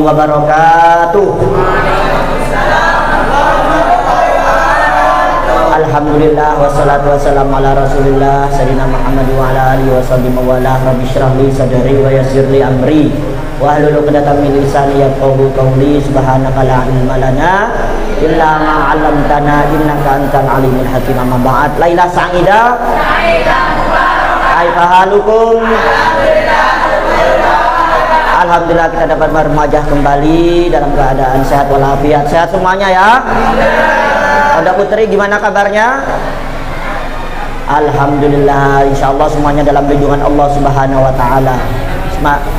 wabarakatuh. Alhamdulillah wassalatu wassalamu ala Rasulillah sayyidina Muhammad wa ala alihi washabihi wa ala rabbi shrah li sadri wa yassir li amri wa hlul 'uqdatam min lisani yafqahu qawli subhanaka la ilma lana illa ma 'allamtana innaka antal alimul hakim. Amma ba'd. Lailah sa'ida kaifa halukum? Alhamdulillah kita dapat bermajah kembali dalam keadaan sehat walafiat. Sehat semuanya ya. Ada Putri gimana kabarnya? Alhamdulillah, insyaallah semuanya dalam lindungan Allah Subhanahu wa taala.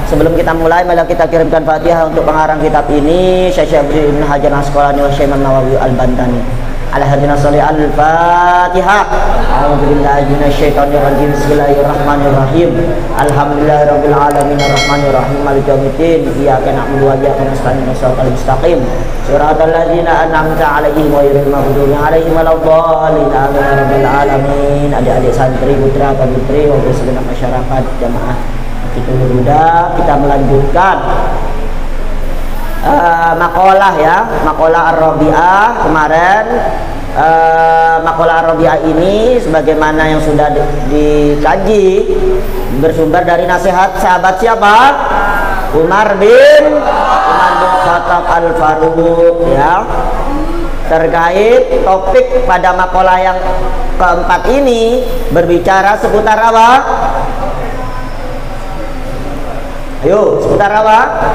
Sebelum kita mulai, mari kita kirimkan Fatihah untuk pengarang kitab ini, Syekh Ibnu Hajar Al-Asqalani wa Syekh Imam Nawawi Al-Bantani. Al-Hadina Shalli Al-Fatihah. A'udzubillahi minasyaitonir rajim. Bismillahirrahmanirrahim. Alhamdulillahirabbil alamin arrahmanir rahim maliki yaumiddin. Iyyaka na'budu wa iyyaka nasta'in ihdinas mustaqim. Shiratal ladzina an'amta 'alaihim ghairil maghdubi 'alaihim waladdallin. Amin ya rabbal alamin. Adik-adik santri, putra putri, wakil segenap masyarakat jamaah kita muda, kita melanjutkan makalah ya, makalah Ar-Rabi'ah kemarin. Makalah Ar-Rabi'ah ini sebagaimana yang sudah dikaji bersumber dari nasihat sahabat siapa? Umar bin Khattab Al-Faruq ya, terkait topik pada makalah yang keempat ini berbicara seputar apa? Ayo, seputar apa?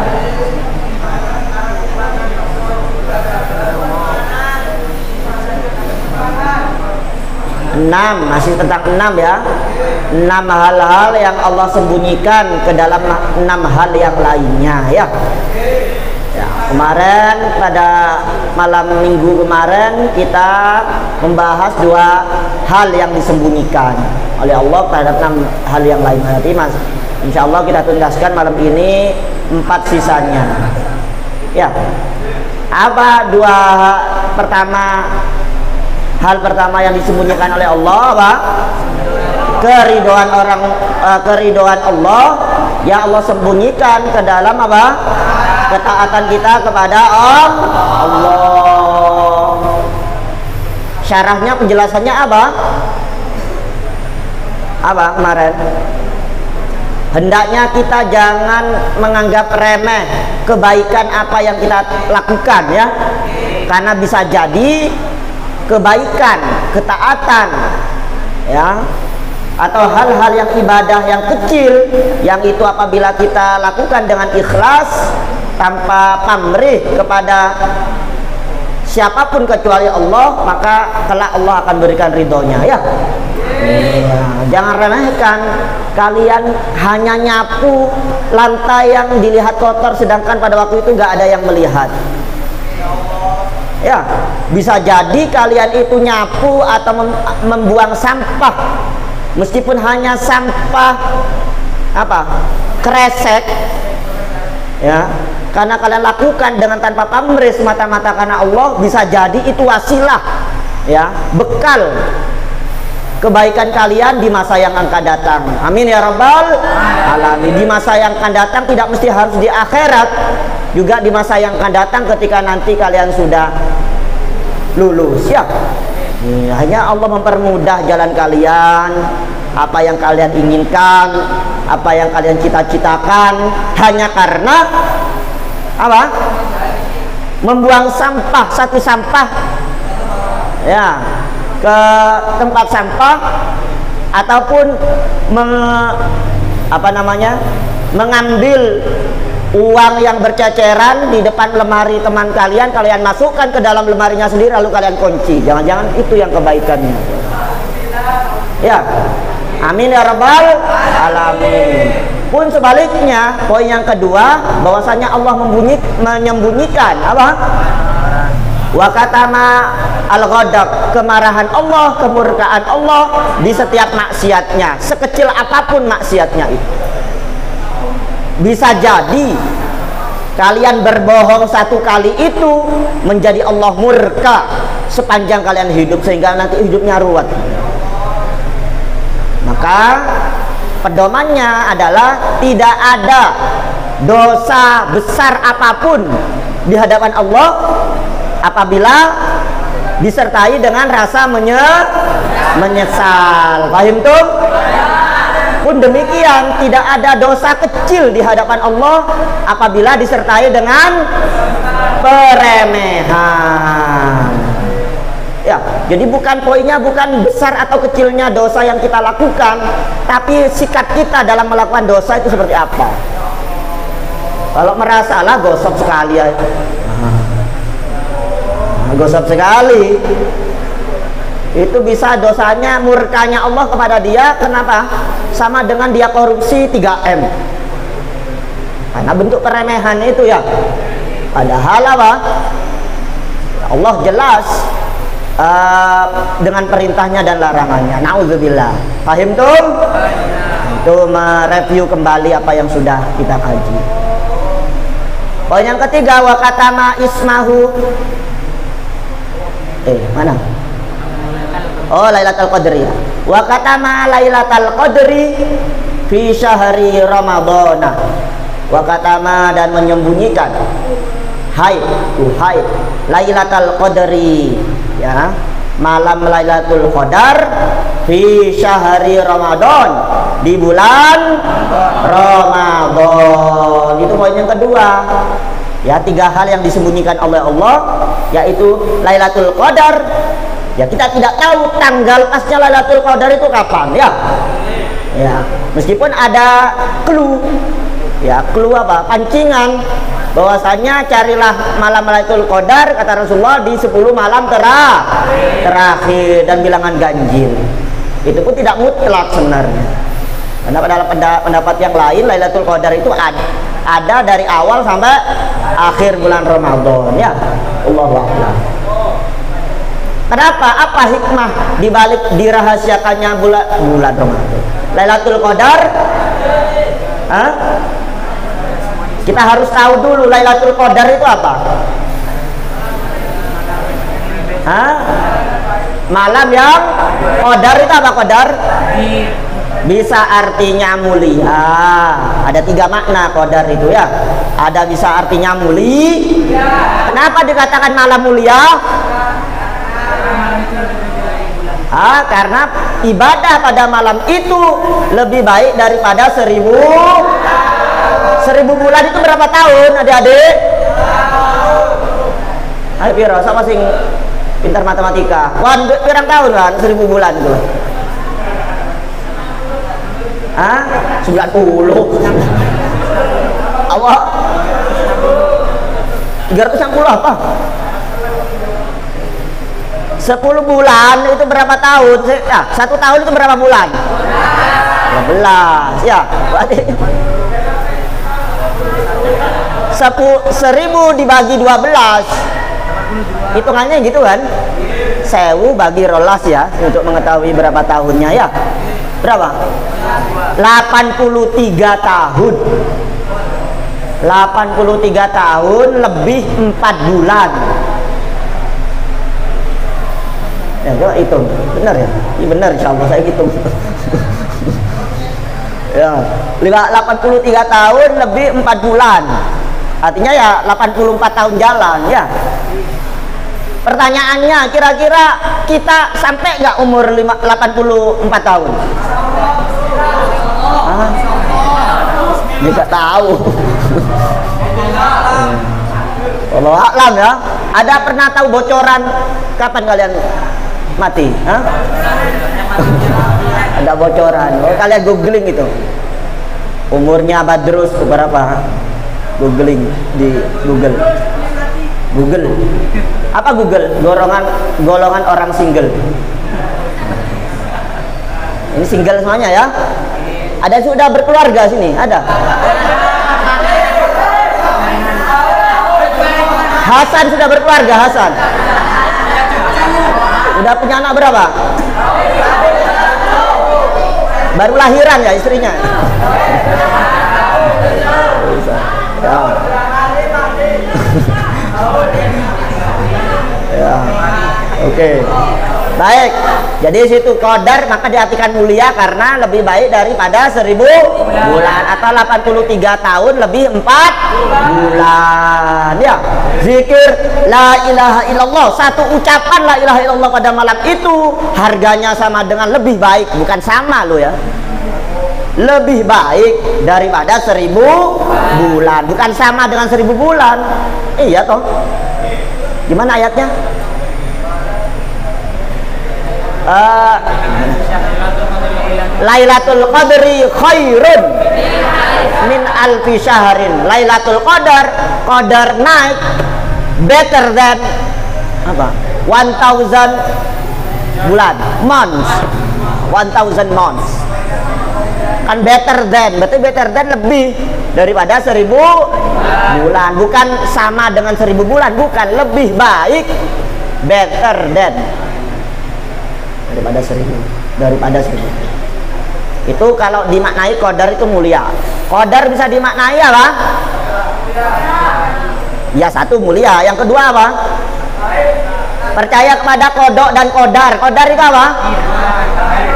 Masih tentang 6 ya. 6 hal-hal yang Allah sembunyikan ke dalam 6 hal yang lainnya ya. Kemarin pada malam minggu kemarin kita membahas 2 hal yang disembunyikan oleh Allah terhadap 6 hal yang lain. Nanti Mas, insya Allah kita tuntaskan malam ini 4 sisanya ya. Apa 2 hal pertama yang disembunyikan oleh Allah apa? Keridhaan Allah yang Allah sembunyikan ke dalam apa? Ketaatan kita kepada Allah. Syarahnya, penjelasannya apa? Apa kemarin? Hendaknya kita jangan menganggap remeh kebaikan apa yang kita lakukan ya, karena bisa jadi kebaikan, ketaatan ya, atau hal-hal yang ibadah yang kecil yang itu apabila kita lakukan dengan ikhlas tanpa pamrih kepada siapapun kecuali Allah, maka kelak Allah akan berikan ridhonya ya. Jangan remehkan. Kalian hanya nyapu lantai yang dilihat kotor, sedangkan pada waktu itu nggak ada yang melihat ya. Bisa jadi kalian itu nyapu atau membuang sampah, meskipun hanya sampah kresek ya, karena kalian lakukan dengan tanpa pamrih semata-mata karena Allah, bisa jadi itu wasilah ya, bekal kebaikan kalian di masa yang akan datang. Amin ya rabbal alamin. Di masa yang akan datang, tidak mesti harus di akhirat, juga di masa yang akan datang ketika nanti kalian sudah lulus ya. Hanya Allah mempermudah jalan kalian, apa yang kalian inginkan, apa yang kalian cita-citakan, hanya karena apa? Membuang sampah, satu sampah ya ke tempat sampah, ataupun mengambil uang yang berceceran di depan lemari teman kalian, kalian masukkan ke dalam lemarinya sendiri lalu kalian kunci. Jangan-jangan itu yang kebaikannya ya. Amin ya rabbal alamin. Pun sebaliknya, poin yang kedua, bahwasanya Allah menyembunyikan apa? Wa katama al-ghadab, kemarahan Allah, kemurkaan Allah di setiap maksiatnya, sekecil apapun maksiatnya itu. Bisa jadi kalian berbohong 1 kali itu menjadi Allah murka sepanjang kalian hidup, sehingga nanti hidupnya ruwet. Maka pedomannya adalah tidak ada dosa besar apapun di hadapan Allah apabila disertai dengan rasa menyesal. Paham tuh? Pun demikian, tidak ada dosa kecil di hadapan Allah apabila disertai dengan peremehan. Ya, jadi poinnya bukan besar atau kecilnya dosa yang kita lakukan, tapi sikap kita dalam melakukan dosa itu seperti apa. Kalau merasa lah gosok sekali ya. Gosok sekali. Itu bisa dosanya murkanya Allah kepada dia. Kenapa? Sama dengan dia korupsi 3M. Karena bentuk peremehan itu ya. Padahal apa? Allah jelas dengan perintahnya dan larangannya. Nauzubillah. Paham tuh? Itu mereview kembali apa yang sudah kita kaji. Poin yang ketiga, wa katama ismahu. Mana? Oh, Lailatul Qadri. Wa katama Lailatul Qadri fi syahri Ramadhan. Wa katama dan menyembunyikan Lailatul Qadri, ya, malam Lailatul Qadar fi syahri Ramadan, di bulan Ramadan. Itu poin yang kedua. Ya, 3 hal yang disembunyikan oleh Allah, yaitu Lailatul Qadar. Ya, kita tidak tahu tanggal pasnya Lailatul Qadar itu kapan, ya. Ya, meskipun ada clue. Ya, clue apa? Pancingan bahwasanya carilah malam Lailatul Qadar, kata Rasulullah, di 10 malam terakhir dan bilangan ganjil. Itu pun tidak mutlak sebenarnya. Karena pada pendapat yang lain Lailatul Qadar itu ada dari awal sampai akhir bulan Ramadan, ya. Allahu a'lam. Kenapa? Apa hikmah dibalik dirahasiakannya bulan Ramadan? Lailatul Qadar? Kita harus tahu dulu Lailatul Qadar itu apa? Malam yang Qadar itu apa? Qadar? Bisa artinya mulia. Ada 3 makna Qadar itu, ya. Ada bisa artinya mulia. Kenapa dikatakan malam mulia? Karena ibadah pada malam itu lebih baik daripada 1000 bulan. Itu berapa tahun, adik-adik? Ayo piro, sama sing pintar matematika. Wan pirang tahun kan 1000 bulan itu? 90. Awak 360 apa? 10 bulan itu berapa tahun? Ya, 1 tahun itu berapa bulan? 12. Ya, 1000 dibagi 12, hitungannya gitu kan? 1000 bagi 12, ya, untuk mengetahui berapa tahunnya, ya. Berapa? 83 tahun. 83 tahun lebih 4 bulan. Ya, coba hitung. Benar ya? Ini benar, insyaallah saya hitung. Ya, 83 tahun lebih 4 bulan. Artinya ya 84 tahun jalan, ya. Pertanyaannya, kira-kira kita sampai nggak umur 84 tahun? Nggak tahu. Allah a'lam, ya. Ada pernah tahu bocoran kapan kalian mati? Ada bocoran. Kalian googling itu. Umurnya Badrus berapa? Googling di Google. Apa Google? Golongan orang single. Ini single semuanya, ya. Ada sudah berkeluarga sini? Ada? Hasan sudah berkeluarga, Hasan. Udah punya anak berapa? Baru lahiran ya istrinya? Ya. Ya. Oke. Baik, jadi situ qadar maka diartikan mulia karena lebih baik daripada 1000 bulan atau 83 tahun lebih 4 bulan. Ya, zikir la ilaha illallah, satu ucapan la ilaha illallah pada malam itu harganya sama dengan lebih baik, bukan sama lo ya, lebih baik daripada 1000 bulan, bukan sama dengan 1000 bulan. Iya toh. Gimana ayatnya? Lailatul Qadri khairun min alfi syahrin. Lailatul Qadar, qadar night better than apa? 1000 bulan, months. 1000 months. Kan better than, berarti better than lebih daripada 1000 bulan, bukan sama dengan 1000 bulan, bukan, lebih baik, better than daripada 1000. Itu kalau dimaknai qadar itu mulia. Qadar bisa dimaknai apa? Ya, satu mulia, yang kedua apa? Percaya kepada kodok dan qadar. Qadar itu apa?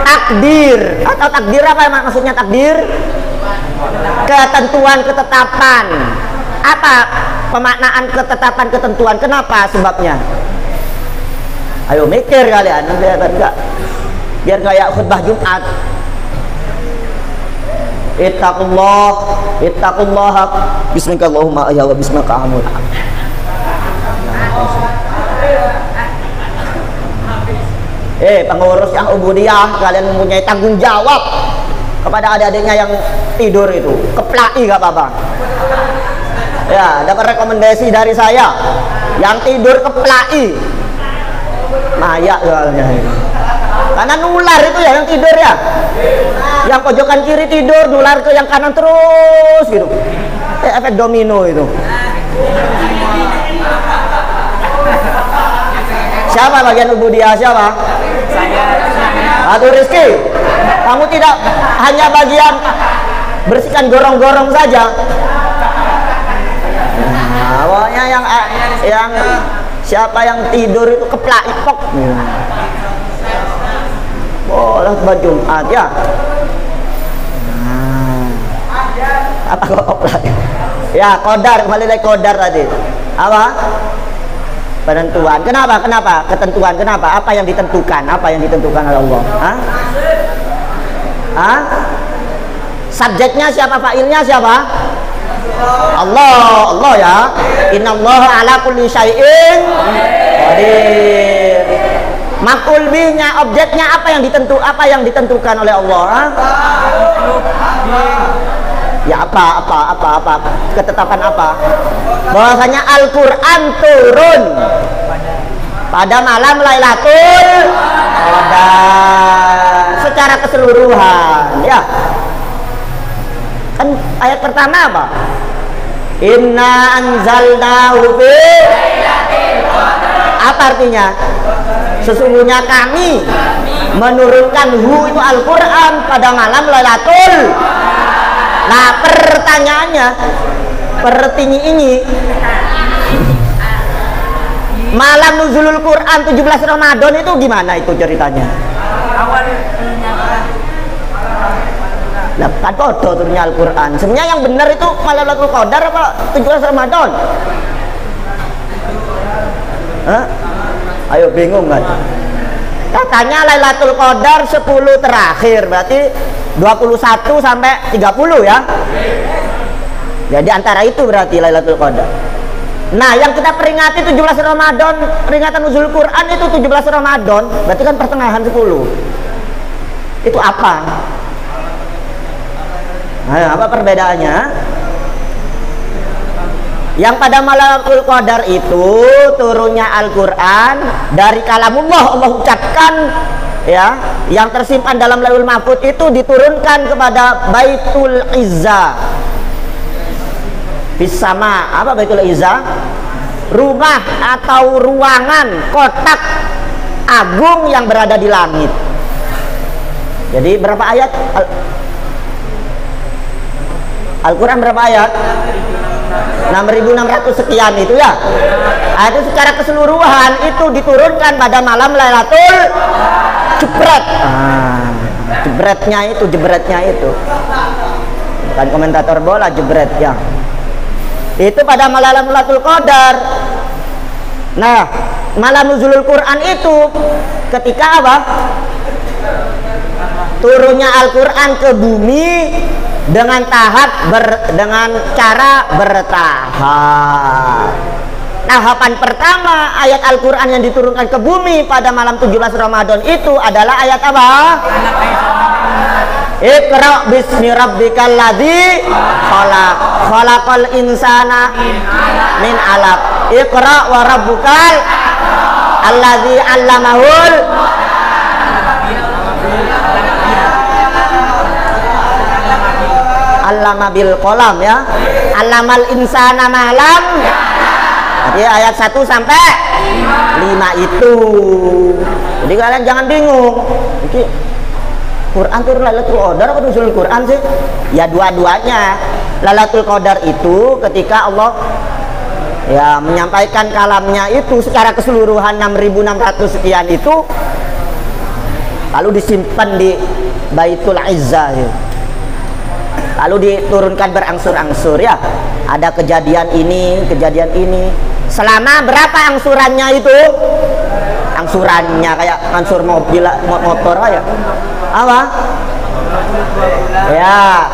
Takdir. Atau takdir apa maksudnya takdir? Ketentuan, ketetapan. Apa pemaknaan ketetapan, ketentuan? Kenapa sebabnya? Ayo mikir kalian, biar kayak khutbah Jumat. Ittaqullah bismillahirrahmanirrahim ya wa bismika amul. Pengurus yang ubudiyah, kalian mempunyai tanggung jawab kepada adik-adiknya yang tidur itu. Keplai gak apa-apa. Ya, dapat rekomendasi dari saya. Yang tidur keplai. Mayak soalnya. Karena nular itu ya yang tidur ya. Yang pojokan kiri tidur, nular ke yang kanan terus gitu. Efek domino itu. Siapa bagian ubudiyah? Siapa? Saya. Aduh Rizky, kamu tidak hanya bagian bersihkan gorong-gorong saja. Nah, pokoknya yang siapa yang tidur itu keplak ipok. Boleh baju Jumat ya. Apa kok keplak? Ya, qadar, kembali lagi qadar tadi. Apa? Penentuan. Kenapa? Ketentuan. Kenapa? Apa yang ditentukan? Apa yang ditentukan oleh Allah? Subjeknya siapa? Fa'ilnya siapa? Allah ya. Innallaha ala kulli syai'in qadir. Maf'ul bihnya, objeknya apa yang ditentukan oleh Allah? Ya apa? Ketetapan apa? Bahwasanya Al-Qur'an turun pada malam Lailatul Qadar secara keseluruhan, ya. Kan ayat pertama apa? Inna anzalnahu fi lailatul qadar. Apa artinya? Sesungguhnya kami menurunkan itu Al-Qur'an pada malam Lailatul. Nah, pertanyaannya, pertini ini malam nuzulul Quran 17 Ramadan itu gimana itu ceritanya? Lah kan podo turunnya Al-Quran. Sebenarnya yang benar itu malam Lailatul Qadar apa 17 Ramadan? Ayo bingung kan? Katanya Lailatul Qadar 10 terakhir, berarti 21 sampai 30 ya. Jadi antara itu berarti Lailatul Qadar. Nah, yang kita peringati 17 Ramadan, peringatan nuzul Quran itu 17 Ramadan, berarti kan pertengahan 10. Itu apa? Nah, apa perbedaannya? Yang pada Lailatul Qadar itu turunnya Al-Quran dari kalamullah, Allah ucapkan ya, yang tersimpan dalam Lauhul Mahfuz itu diturunkan kepada Baitul Izzah Bisama. Apa Baitul Izzah? Rumah atau ruangan, kotak agung yang berada di langit. Jadi berapa ayat? Al-Quran berapa ayat? 6.600 sekian itu ya. Nah, itu secara keseluruhan itu diturunkan pada malam Lailatul jebret. Jebretnya itu bukan komentator bola, jebret ya. Itu pada malam Lailatul Qadar. Nah, malam nuzulul Quran itu ketika apa? Turunnya Al-Quran ke bumi dengan dengan cara bertahap. Tahapan pertama ayat Al-Quran yang diturunkan ke bumi pada malam 17 Ramadan itu adalah ayat apa? Iqra bismi rabbikal ladzi khalaq, khalaqal insana min 'alaq. Iqra wa rabbukal alladzi 'allamahul allama bil qalam ya. 'Allamal insana ma lam. Jadi ayat 1 sampai 5 itu. Jadi kalian jangan bingung. Jadi Quran turun Lailatul Qadar atau nuzulul Quran sih? Ya dua-duanya. Lailatul Qadar itu ketika Allah ya menyampaikan kalamnya itu secara keseluruhan 6.600 sekian itu, lalu disimpan di Baitul Izzah ya. Lalu diturunkan berangsur-angsur ya. Ada kejadian ini. Selama berapa angsurannya itu? Angsurannya kayak ansur mobil, motor ya. Apa? Ya.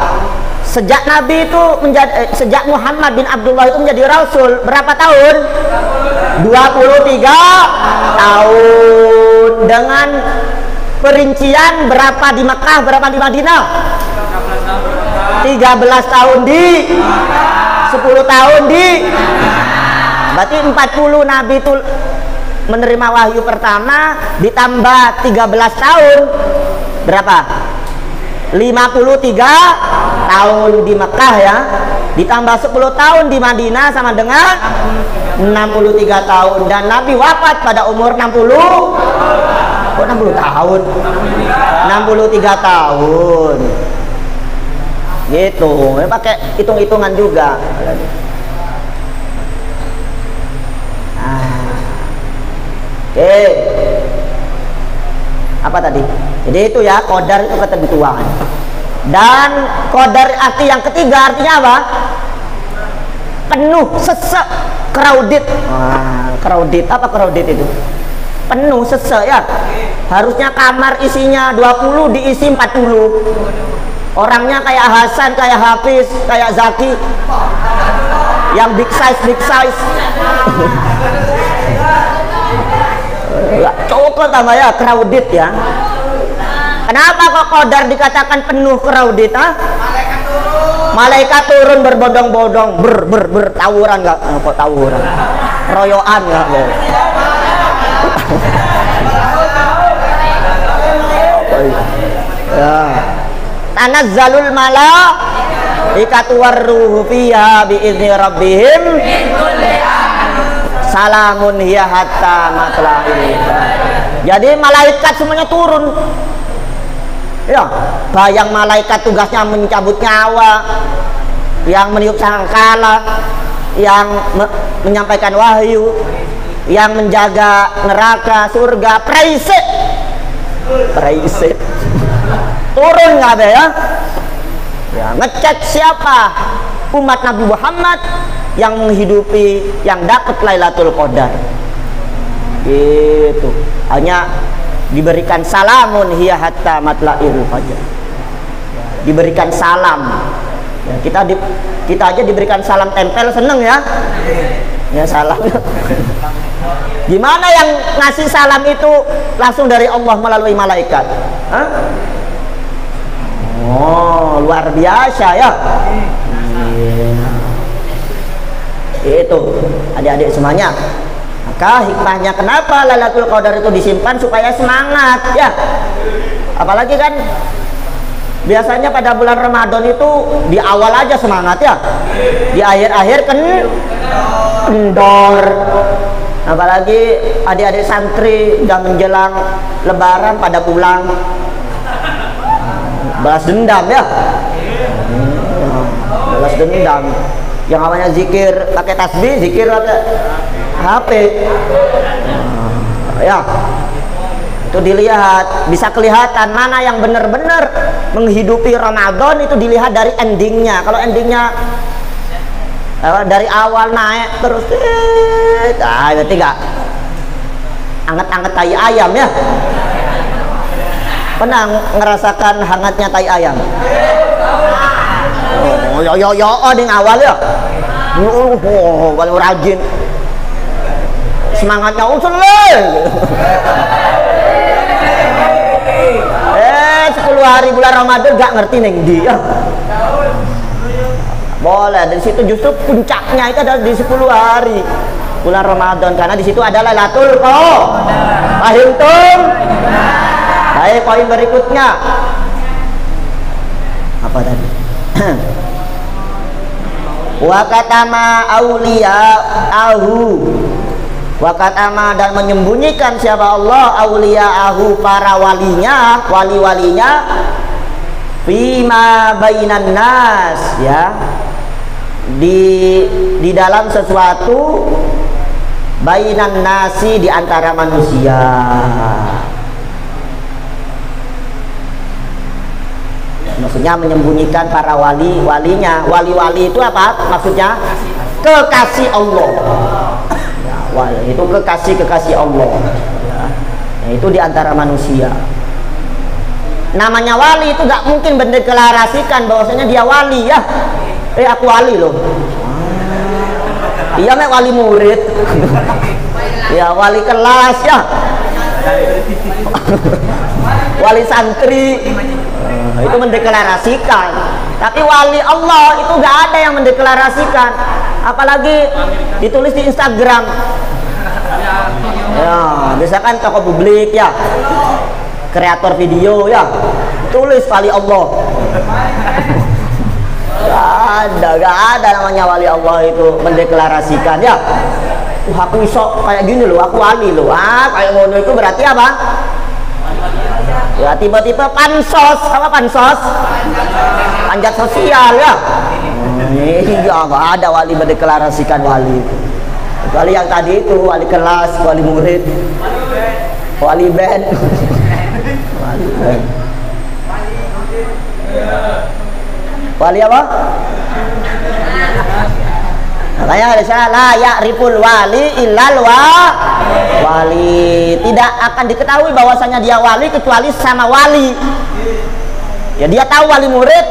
Sejak Nabi itu sejak Muhammad bin Abdullah itu menjadi Rasul, berapa tahun? 23 tahun. Dengan perincian berapa di Mekah, berapa di Madinah? 13 tahun di 10 tahun di, berarti 40 Nabi itu menerima wahyu pertama ditambah 13 tahun berapa? 53 tahun di Mekah ya, ditambah 10 tahun di Madinah sama dengan 63 tahun. Dan Nabi wafat pada umur 60 tahun, 63 tahun gitu. Pakai hitung-hitungan juga. Oke. Apa tadi? Jadi itu ya, qadar itu ketentuan. Dan qadar arti yang ketiga artinya apa? Penuh, sesek, crowded. Crowded, apa crowded itu? Penuh, sesek ya. Harusnya kamar isinya 20 diisi 40. Orangnya kayak Hasan, kayak Hafiz, kayak Zaki, yang big size. Cukup tambah ya, crowded ya. Kenapa kok qadar dikatakan penuh crowded? Malaikat turun berbondong-bondong, tawuran nggak? Kok tawuran? Royoan nggak? Ya. Tanazzalul malaikatu warruhu fiha biizni rabbihim salamun hiya hatta matla'il. Jadi malaikat semuanya turun. Ya, bayang malaikat tugasnya mencabut nyawa, yang meniup sangkala, yang menyampaikan wahyu, yang menjaga neraka, surga, praise. Turun nggak ada ya? Ya, ngecek siapa umat Nabi Muhammad yang menghidupi, yang dapat Lailatul Qadar. Gitu. Hanya diberikan salamun hiya hatta matla'il fajr. Diberikan salam. Ya, kita aja diberikan salam tempel seneng ya. Ya salam. Gimana yang ngasih salam itu langsung dari Allah melalui malaikat? Hah? Oh, luar biasa ya. Itu adik-adik semuanya. Maka hikmahnya kenapa Lailatul Qadar itu disimpan supaya semangat ya. Apalagi kan biasanya pada bulan Ramadan itu di awal aja semangat ya. Di akhir-akhir kendor. Apalagi adik-adik santri udah menjelang Lebaran pada pulang. Balas dendam ya. Balas dendam. Yang awalnya zikir pakai tasbih, zikir pakai HP. Ya, itu dilihat, bisa kelihatan mana yang benar-benar menghidupi Ramadan itu dilihat dari endingnya. Kalau endingnya dari awal naik terus, berarti nggak anget-anget tai ayam ya. Pernah ngerasakan hangatnya tai ayam? Oh, di awal ya. Kalau rajin, semangatnya usul 10 hari bulan Ramadan gak ngerti neng dia. Boleh, dari situ justru puncaknya itu adalah di 10 hari bulan Ramadan, karena di situ ada Lailatul Qadar. Paham tuh? Baik, poin berikutnya apa tadi? Wa katama auliya'ahu, wa katama, dan menyembunyikan siapa Allah auliya'ahu, para walinya, wali-walinya, fima bainan nas, ya, di dalam sesuatu, bainan nasi, di antara manusia. Maksudnya menyembunyikan para wali-walinya. Wali-wali itu apa maksudnya? Kekasih Allah ya, wali itu kekasih Allah ya. Itu di antara manusia. Namanya wali itu gak mungkin mendeklarasikan bahwasanya dia wali ya. Aku wali loh. Iya, mek wali murid. Ya, wali kelas ya. Wali santri. Itu mendeklarasikan. Tapi wali Allah itu gak ada yang mendeklarasikan, apalagi ditulis di Instagram ya. Misalkan toko publik ya, kreator video ya, tulis wali Allah. Gak ada namanya wali Allah itu mendeklarasikan ya. Aku iso kayak gini loh, aku wali loh. Kayak ngono itu berarti apa? Ya tiba-tiba pansos, apa pansos? Panjat sosial ya. Iya, nggak ada wali mendeklarasikan wali. Kecuali yang tadi itu, wali kelas, wali murid, wali band. Wali band. Wali apa? Makanya ada saya la ya'riful wali illal wali. Tidak akan diketahui bahwasanya dia wali kecuali sama wali. Ya dia tahu wali murid,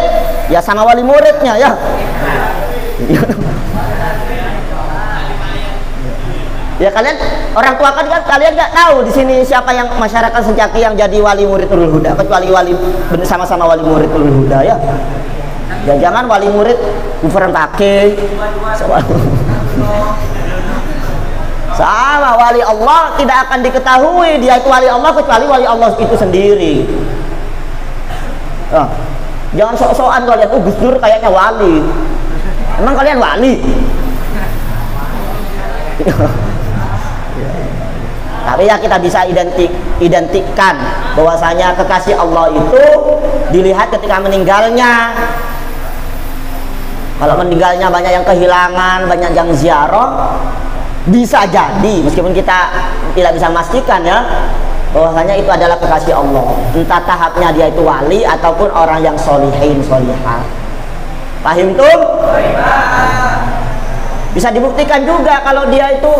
ya sama wali muridnya ya. Ya kalian orang tua kan kalian nggak tahu di sini siapa yang masyarakat Sencaki yang jadi wali murid Nurul Huda, kecuali wali sama-sama wali murid Nurul Huda ya. Dan jangan wali murid kufuran pakai sama wali Allah, tidak akan diketahui dia itu wali Allah kecuali wali Allah itu sendiri. Jangan sok-sokan kalian, Gus Dur kayaknya wali. Emang kalian wali? Tapi ya kita bisa identikkan bahwasanya kekasih Allah itu dilihat ketika meninggalnya. Kalau meninggalnya banyak yang kehilangan, banyak yang ziarah, bisa jadi, meskipun kita tidak bisa memastikan ya, bahwasanya itu adalah kekasih Allah. Entah tahapnya dia itu wali ataupun orang yang solihin, solihah. Paham tuh? Bisa dibuktikan juga kalau dia itu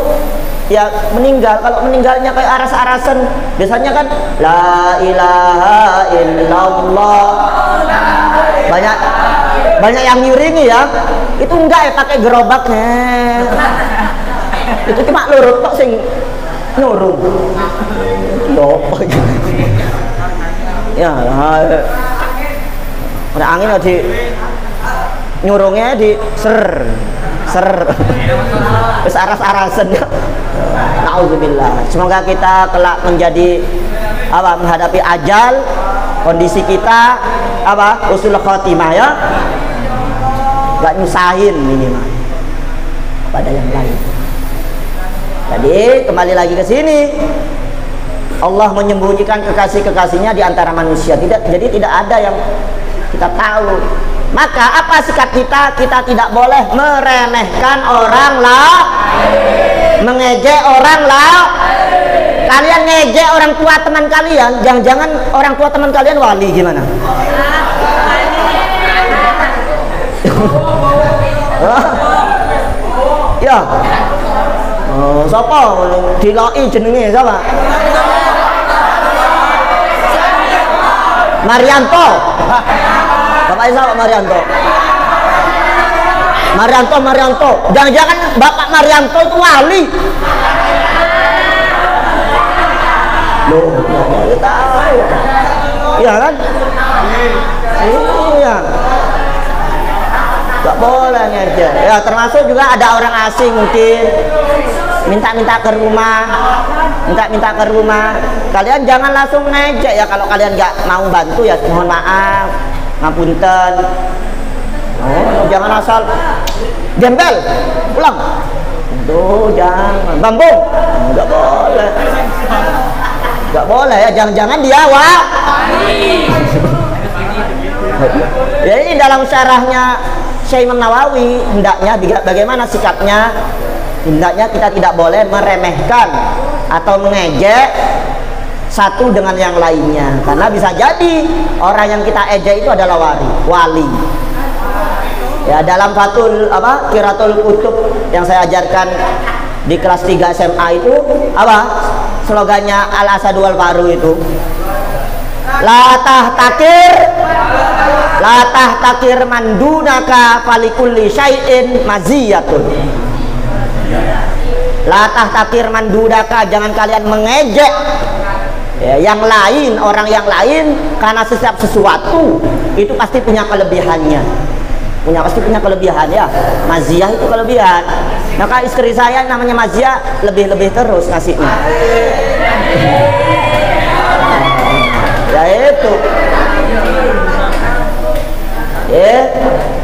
ya meninggal. Kalau meninggalnya kayak aras-arasan, biasanya kan la ilaha illallah. Banyak yang ngiringi ya. Itu enggak ya pakai gerobaknya. Itu cuma lurut kok sing nyuruh. Ya, ada angin di nyurungnya di ser terus aras-arasan ya. Nauzubillah. Semoga kita kelak menjadi apa, menghadapi ajal, kondisi kita apa, usul khotimah ya, gak nyusahin minimal pada yang lain. Jadi kembali lagi ke sini, Allah menyembunyikan kekasih-kekasihnya di antara manusia. Jadi tidak ada yang kita tahu Maka apa sikap kita? Kita tidak boleh meremehkan orang lain, mengejek orang lain. Kalian ngejek orang tua teman kalian, jangan-jangan orang tua teman kalian wali gimana? Ya. Oh, siapa? Diloi jenenge siapa? Marianto. Bapak siapa Marianto? Marianto. Jangan-jangan Bapak Marianto itu wali. Loh, nggak tahu. Iya kan? Iya. Gak boleh ngejek. Ya termasuk juga ada orang asing mungkin minta-minta ke rumah, kalian jangan langsung ngejek ya. Kalau kalian nggak mau bantu ya mohon maaf, ngapunten. Oh, jangan asal gembel pulang. Tuh jangan bambung, nggak boleh. Nggak boleh ya, jangan-jangan dia ya ini dalam syarahnya Syekh Imam Nawawi, hendaknya bagaimana sikapnya, hendaknya kita tidak boleh meremehkan atau mengejek satu dengan yang lainnya, karena bisa jadi orang yang kita ejek itu adalah wali. Ya dalam Qiratul Kutub yang saya ajarkan di kelas 3 SMA itu apa slogannya Al Asadu Wal Faru itu, la tahtakir mandunaka falikulli syai'in maziyatun. La tahtakir mandunaka, jangan kalian mengejek ya, yang lain, orang yang lain, karena setiap sesuatu itu pasti punya kelebihannya. Pasti punya kelebihan ya. Maziyah itu kelebihan. Maka istri saya namanya Maziyah lebih-lebih terus ngasihnya. Ya itu.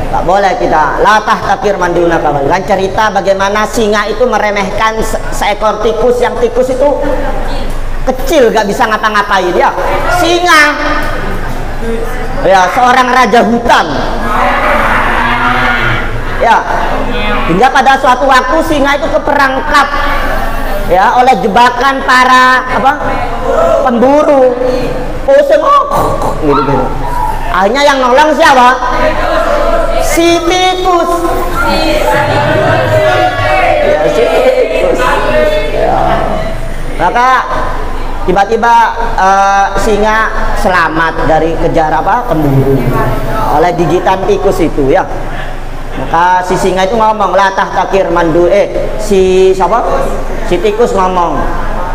Tak boleh kita latah takir manduna kawan. Kan cerita bagaimana singa itu meremehkan seekor tikus, yang tikus itu kecil gak bisa ngapa-ngapain ya. Singa ya seorang raja hutan ya, hingga pada suatu waktu singa itu keperangkap ya oleh jebakan para pemburu. Pusing gitu. Akhirnya yang nolong siapa? Si tikus. Ya, si tikus. Ya. Maka tiba-tiba singa selamat dari kejar pemburu oleh gigitan tikus itu ya. Maka si singa itu ngomong, latah takir mandu si tikus ngomong.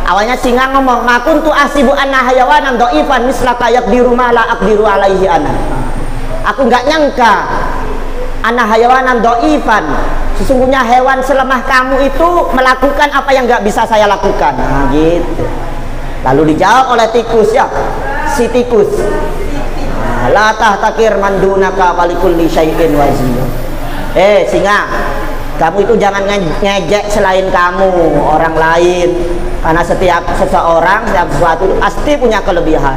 Awalnya singa ngomong, makuntu asibu anna hayawanan dhaifan mislaka yaqdiru ma la aqdiru alaihi ana. Aku nggak nyangka anna hayawanan dhaifan, sesungguhnya hewan selemah kamu itu melakukan apa yang nggak bisa saya lakukan. Nah, gitu. Lalu dijawab oleh tikus ya, si tikus. La tahtakir mandunaka falikulli syai'in waziyah. Singa, kamu itu jangan ngejek selain kamu, orang lain, karena setiap seseorang, setiap sesuatu itu pasti punya kelebihan.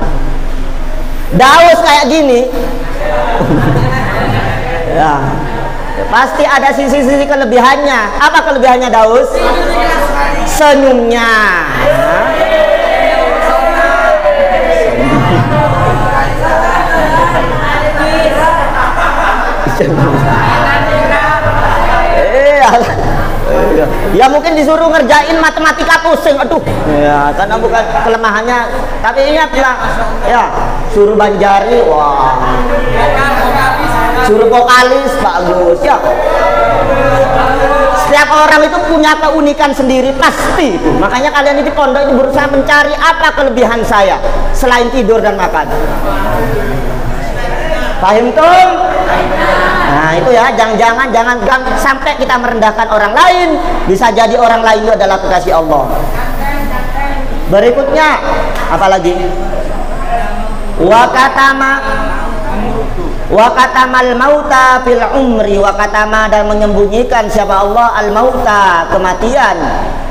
Daus kayak gini ya, pasti ada sisi-sisi kelebihannya. Apa kelebihannya Daus? Senyumnya. Ya mungkin disuruh ngerjain matematika pusing, aduh ya, karena bukan kelemahannya. Tapi ingatlah ya, suruh Banjari, wah, suruh vokalis bagus ya. Setiap orang itu punya keunikan sendiri pasti itu. Makanya kalian di pondok itu berusaha mencari apa kelebihan saya selain tidur dan makan. Paham tuh? Nah itu ya, jangan sampai kita merendahkan orang lain. Bisa jadi orang lain itu adalah kekasih Allah. Berikutnya apalagi? Wa katamal mauta fil umri, wa katama, dan menyembunyikan siapa Allah al mauta, kematian,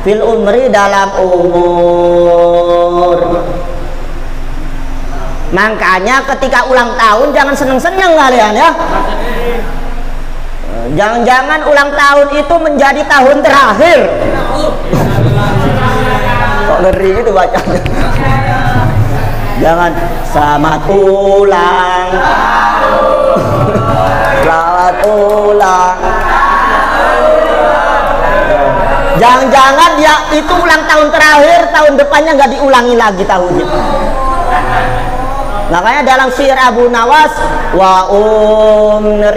fil umri, dalam umur. Makanya ketika ulang tahun jangan seneng-seneng kalian ya. Jangan-jangan ulang tahun itu menjadi tahun terakhir. Kok ngeri gitu bacanya. Jangan selamat ulang selamat ulang. Jangan-jangan ya itu ulang tahun terakhir, tahun depannya nggak diulangi lagi tahunnya. Makanya dalam syair Abu Nawas, wa umrina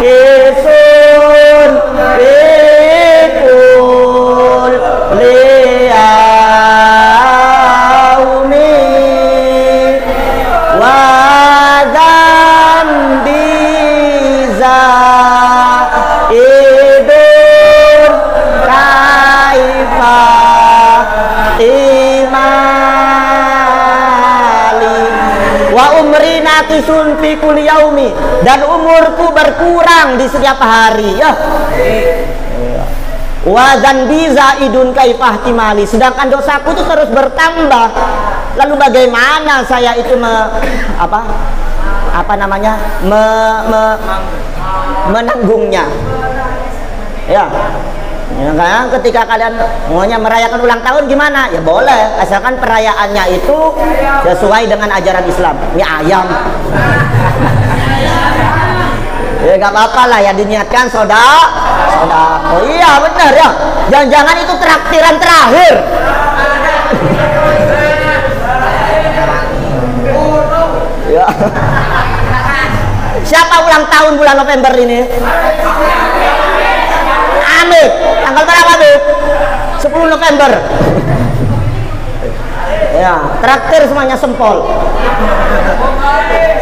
isun bikul liyaumi wa zambiza idun kaifa wa umri naqisun fi kulli yaumi, dan umurku berkurang di setiap hari ya. Wa dzanbi zaidun kaifah timali, sedangkan dosaku itu terus bertambah. Lalu bagaimana saya itu menanggungnya? Ya. Ya kan, ketika kalian maunya merayakan ulang tahun gimana? Ya boleh, asalkan perayaannya itu sesuai dengan ajaran Islam. Ini ayam. Ya gak apa-apa lah ya, diniatkan soda. Oh iya benar ya. Jangan-jangan itu traktiran terakhir. Ya. Siapa ulang tahun bulan November ini? Amit. Tanggal berapa, Bib? 10 November. Ya, traktir semuanya sempol.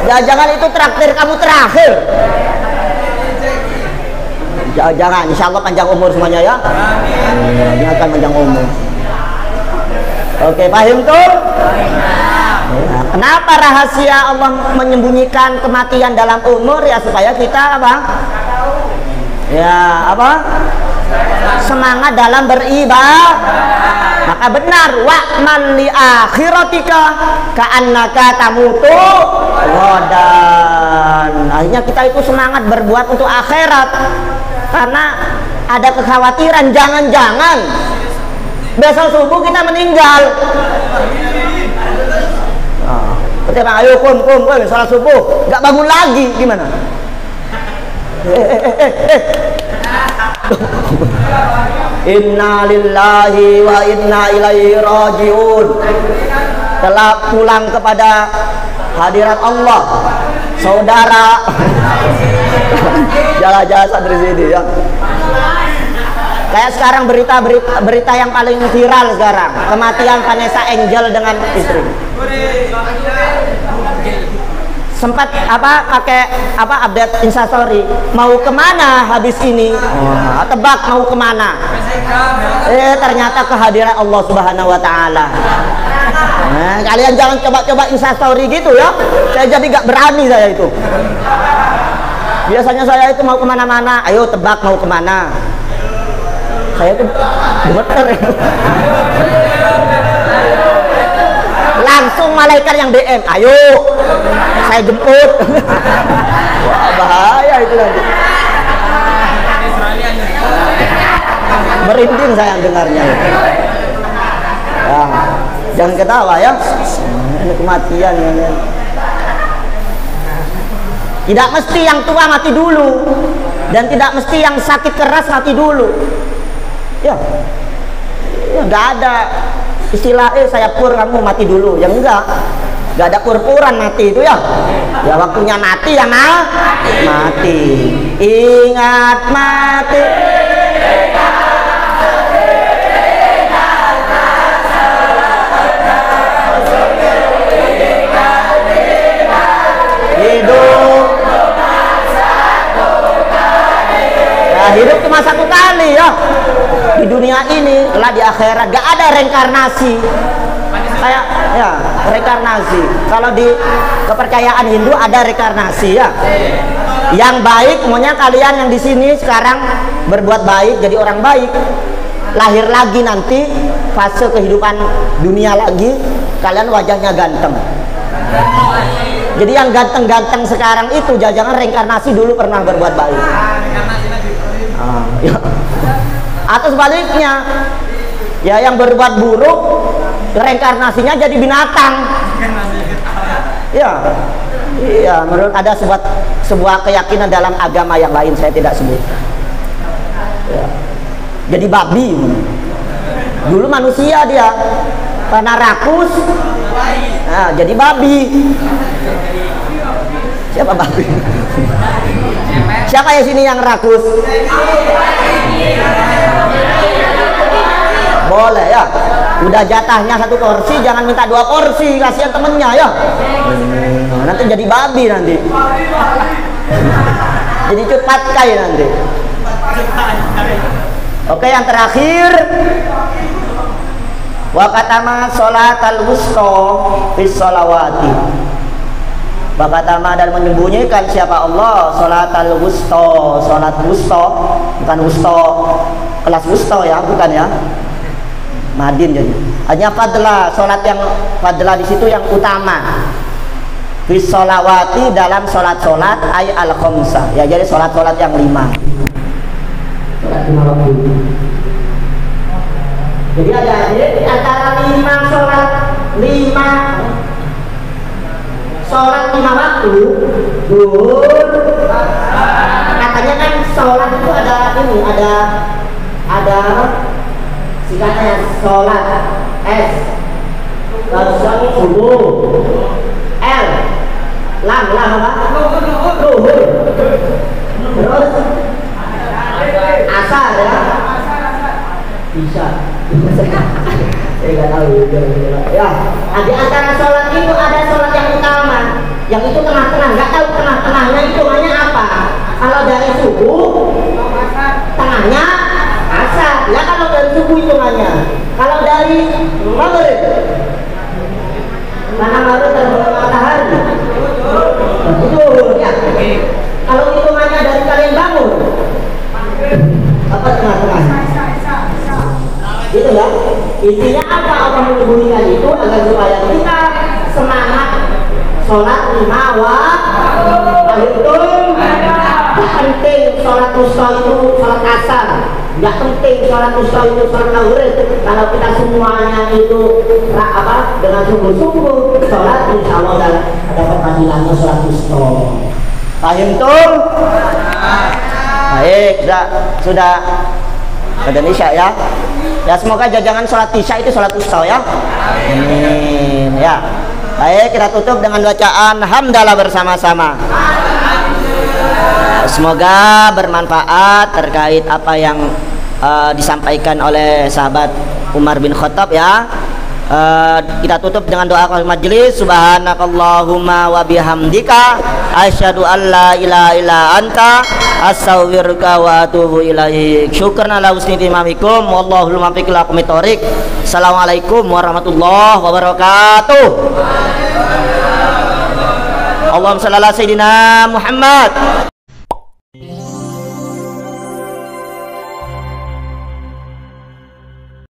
Jangan itu traktir kamu terakhir. Jangan, insya Allah panjang umur semuanya ya. Amin. Akan panjang umur. Oke, paham tuh? Ya, kenapa rahasia Allah menyembunyikan kematian dalam umur? Ya supaya kita apa? Ya apa? Semangat dalam beribadah. Maka benar, wa'mal li akhiratika ka'annaka tamutu ghadan. Akhirnya kita itu semangat berbuat untuk akhirat, karena ada kekhawatiran jangan-jangan besok subuh kita meninggal. Nah, ayo kum salat subuh nggak bangun lagi gimana? Inna lillahi wa inna ilaihi rajiun. Telah pulang kepada hadirat Allah, saudara. Jalan-jalan santri sini ya. Kayak sekarang berita yang paling viral sekarang, kematian Vanessa Angel dengan istri. Sempat pakai update Instastory, mau kemana habis ini? Tebak mau kemana? Ternyata kehadiran Allah Subhanahu Wa Taala. Nah, kalian jangan coba-coba Instastory gitu ya. Saya jadi gak berani saya itu. Biasanya saya itu mau kemana-mana, ayo tebak mau kemana? Saya itu gemeter. Langsung malaikat yang DM, ayo saya jemput. Wah, bahaya itu nanti. Merinding saya dengarnya. Ya, jangan ketawa ya. Ini kematian ya. Tidak mesti yang tua mati dulu, dan tidak mesti yang sakit keras mati dulu. Ya, nggak ada istilah saya pur kamu mati dulu, ya enggak ada pur-puran mati itu ya. Ya waktunya mati ya mati. Ingat mati. Hidup. Ya, hidup cuma satu kali ya. Di dunia ini, lah di akhirat gak ada reinkarnasi. Kayak ya reinkarnasi. Kalau di kepercayaan Hindu ada reinkarnasi ya. Yang baik, maunya kalian yang di sini sekarang berbuat baik jadi orang baik, lahir lagi nanti fase kehidupan dunia lagi, kalian wajahnya ganteng. Jadi yang ganteng-ganteng sekarang itu jangan reinkarnasi dulu pernah berbuat baik. Ya. Atau sebaliknya, ya yang berbuat buruk reinkarnasinya jadi binatang. Ya, iya. Menurut ada sebuah keyakinan dalam agama yang lain, saya tidak sebut. Ya. Jadi babi. Dulu manusia dia, karena rakus, nah, jadi babi. Siapa babi? Siapa ya sini yang rakus? Boleh ya. Udah jatahnya 1 porsi, jangan minta 2 porsi, kasihan temennya ya. Nanti jadi babi nanti. Jadi cepat kaya nanti. Oke, yang terakhir, wa katama sholatal wusta fis sholawati. Wa katama dan menyembunyikan siapa Allah sholatal wusta, sholat wusta, bukan wusta kelas wusta ya, bukan ya. Madin jadi. Hanya fadla, sholat yang fadla di situ yang utama. Fis sholawati dalam sholat-sholat ay al-khamsah. Ya, jadi sholat-sholat yang 5. Sholat 5 waktu. Jadi ada di antara 5 sholat 5 waktu, zuhur. Katanya kan sholat itu ada ini, ada singkatnya sholat S, sholat subuh, L, lam apa? Zuhur. Terus asar ya. Bisa. Saya nggak tahu ya. Di antara sholat itu ada sholat yang utama, yang itu tengah-tengah. Nggak tahu tengah-tengahnya hitungannya apa. Kalau dari subuh, tengahnya asar. Ya kalau dari subuh hitungannya. Kalau dari maghrib, mana maghrib terbenam matahari, itu ya. Kalau hitungannya dari kalian bangun, apa tengah-tengah? Gitu ya. Intinya apa Allah menyembunyikan itu agar supaya kita semangat sholat 5 waktu. Penting sholat wusta itu sholat asar. Nggak penting sholat wusta itu sholat maghrib. Kalau kita semuanya itu dengan sungguh-sungguh sholat, insya Allah dapat fadilahnya sholat wusta. Paham tuh? Baik, sudah Indonesia ya. Ya, semoga jajangan sholat isya itu sholat wusta ya. Amin ya. Baik, kita tutup dengan bacaan hamdalah bersama-sama. Semoga bermanfaat terkait apa yang disampaikan oleh sahabat Umar bin Khattab ya. Kita tutup dengan doa majelis. Subhanakallahumma wa bihamdika asyhadu an la ilaha illa anta astaghfiruka wa atubu ilaik. Syukran ala husni timamikum. Wallahul muwaffiq ila aqwamit thoriq. Assalamualaikum warahmatullahi wabarakatuh. Allahumma shalli ala sayyidina Muhammad.